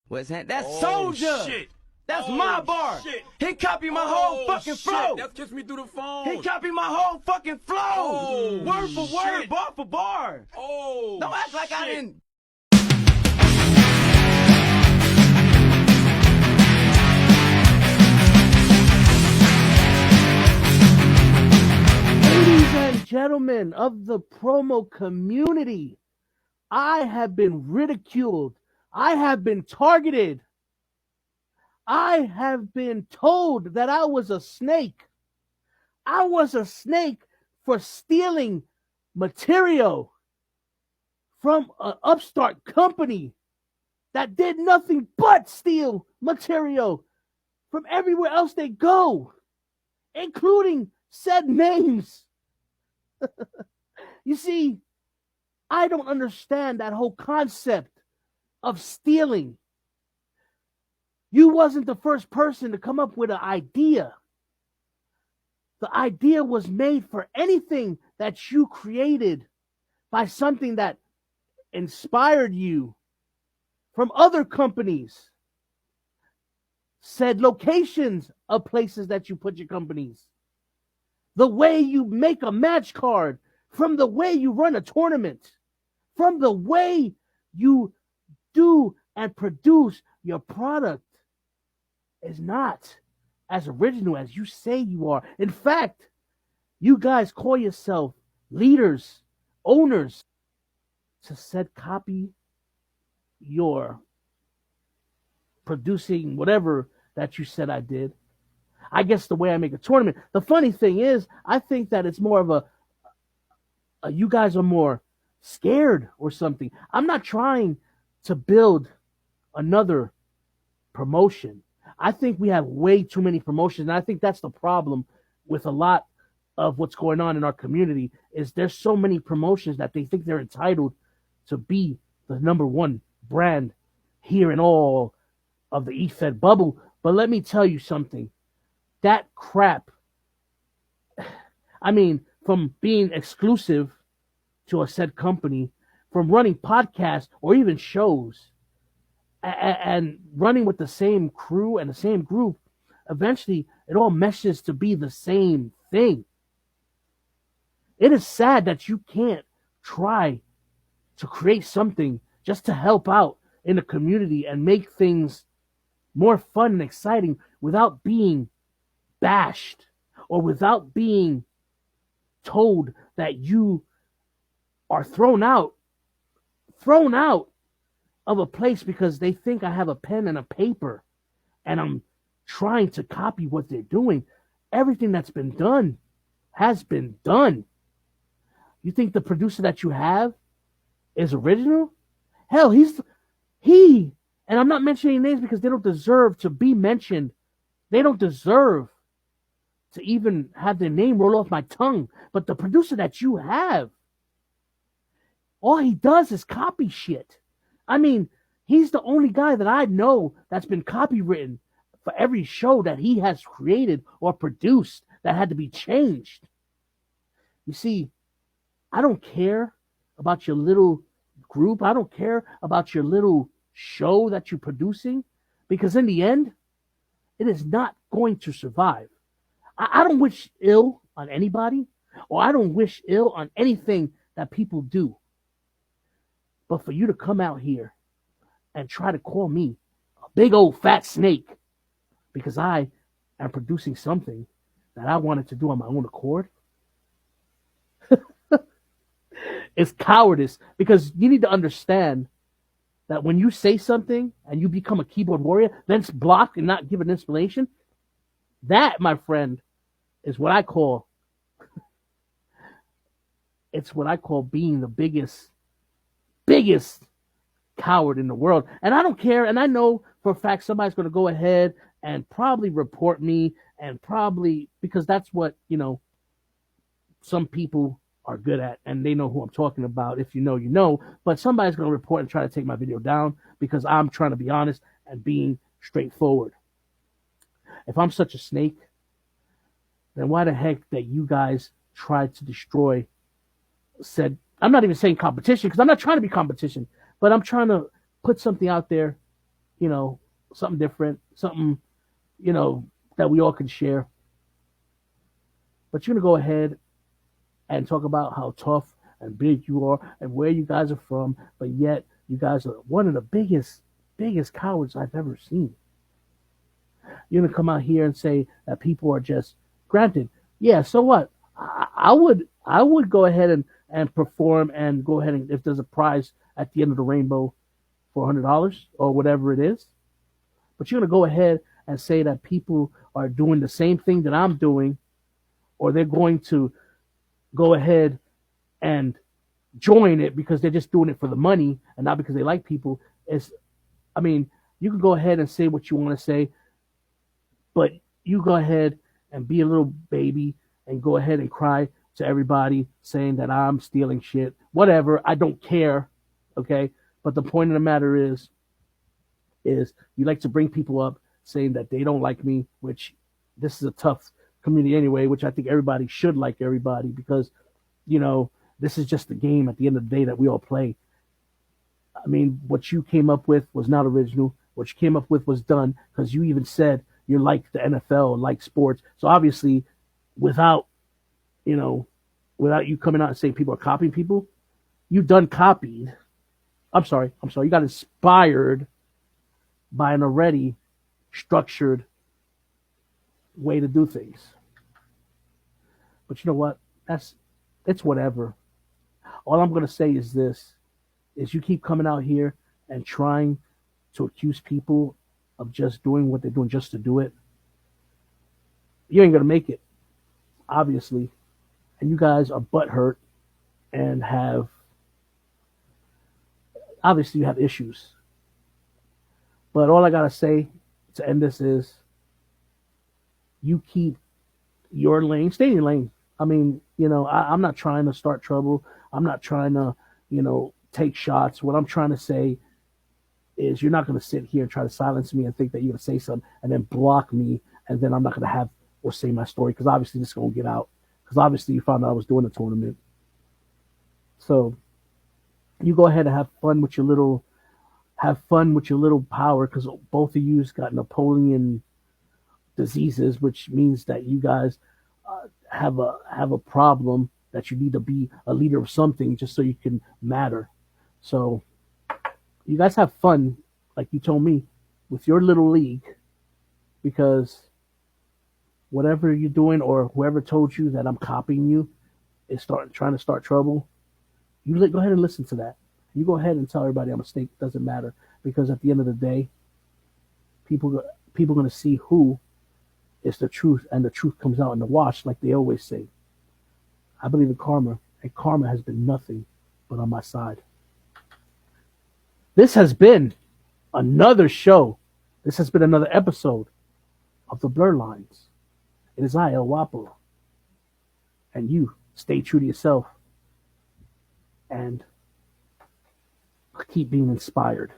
What's that? That's Soldier. Shit. That's my bar. Shit. He copied my whole fucking flow. That's Kiss Me Through the Phone. He copied my whole fucking flow. Word for word, shit. bar for bar. Oh, Don't act like I shit. didn't. Ladies and gentlemen of the promo community, I have been ridiculed. I have been targeted. I have been told that I was a snake. I was a snake for stealing material from an upstart company that did nothing but steal material from everywhere else they go, including said names. You see, I don't understand that whole concept of stealing. You wasn't the first person to come up with an idea. The idea was made for anything that you created by something that inspired you from other companies. Said locations of places that you put your companies. The way you make a match card, from the way you run a tournament, from the way you do and produce your product is not as original as you say you are. In fact, you guys call yourself leaders, owners, to said copy your producing whatever that you said I did. I guess the way I make a tournament. The funny thing is, I think that it's more of a you guys are more scared or something. I'm not trying to build another promotion. I think we have way too many promotions, and I think that's the problem with a lot of what's going on in our community is there's so many promotions that they think they're entitled to be the number one brand here in all of the EFED bubble. But let me tell you something. That crap, I mean, from being exclusive to a said company, from running podcasts or even shows, and running with the same crew and the same group, eventually it all meshes to be the same thing. It is sad that you can't try to create something just to help out in the community and make things more fun and exciting without being bashed or without being told that you are thrown out of a place because they think I have a pen and a paper and I'm trying to copy what they're doing. Everything that's been done has been done. You think the producer that you have is original? Hell, he, and I'm not mentioning names because they don't deserve to be mentioned. They don't deserve to even have their name roll off my tongue. But the producer that you have, all he does is copy shit. I mean, he's the only guy that I know that's been copywritten for every show that he has created or produced that had to be changed. You see, I don't care about your little group. I don't care about your little show that you're producing, because in the end, it is not going to survive. I don't wish ill on anybody, or I don't wish ill on anything that people do. But for you to come out here and try to call me a big old fat snake because I am producing something that I wanted to do on my own accord, it's cowardice. Because you need to understand that when you say something and you become a keyboard warrior, then it's blocked and not given explanation, that, my friend, is what I call it's what I call being the biggest coward in the world. And I don't care. And I know for a fact somebody's going to go ahead and probably report me, and probably because that's what, some people are good at, and they know who I'm talking about. If you know, you know. But somebody's going to report and try to take my video down because I'm trying to be honest and being straightforward. If I'm such a snake, then why the heck that you guys tried to destroy said, I'm not even saying competition, because I'm not trying to be competition, but I'm trying to put something out there you know, something different, something, you know, that we all can share. But you're gonna go ahead and talk about how tough and big you are and where you guys are from, but yet you guys are one of the biggest cowards I've ever seen. You're gonna come out here and say that people are just granted, yeah, so what? I would go ahead and perform and go ahead and if there's a prize at the end of the rainbow for $100 or whatever it is. But you're gonna go ahead and say that people are doing the same thing that I'm doing, or they're going to go ahead and join it because they're just doing it for the money and not because they like people. It's, I mean, you can go ahead and say what you want to say, but you go ahead and be a little baby and go ahead and cry to everybody saying that I'm stealing shit. Whatever, I don't care. Okay, but the point of the matter is you like to bring people up saying that they don't like me, which this is a tough community anyway, which I think everybody should like everybody because, you know, this is just a game at the end of the day that we all play. I mean, what you came up with was not original. What you came up with was done because you even said you like the NFL and like sports. So obviously, without, you know, without you coming out and saying people are copying people, you done copied. I'm sorry. You got inspired by an already structured way to do things. But you know what? It's whatever. All I'm gonna say is this: is you keep coming out here and trying to accuse people of just doing what they're doing just to do it. You ain't gonna make it, obviously. And you guys are butthurt and have obviously you have issues. But all I gotta say to end this is you keep your lane, stay in your lane. I mean, you know, I'm not trying to start trouble. I'm not trying to, you know, take shots. What I'm trying to say is you're not going to sit here and try to silence me and think that you're going to say something and then block me and then I'm not going to have or say my story because obviously this is going to get out because obviously you found out I was doing a tournament. So you go ahead and have fun with your little power because both of you's got Napoleon diseases, which means that you guys have a problem that you need to be a leader of something just so you can matter. So you guys have fun, like you told me, with your little league, because whatever you're doing or whoever told you that I'm copying you is trying to start trouble. You go ahead and listen to that. You go ahead and tell everybody I'm a mistake. It doesn't matter because at the end of the day, people are going to see who is the truth, and the truth comes out in the wash, like they always say. I believe in karma, and karma has been nothing but on my side. This has been another show. This has been another episode of the Blurr Lines. It is I, El Wapo, and you stay true to yourself and keep being inspired.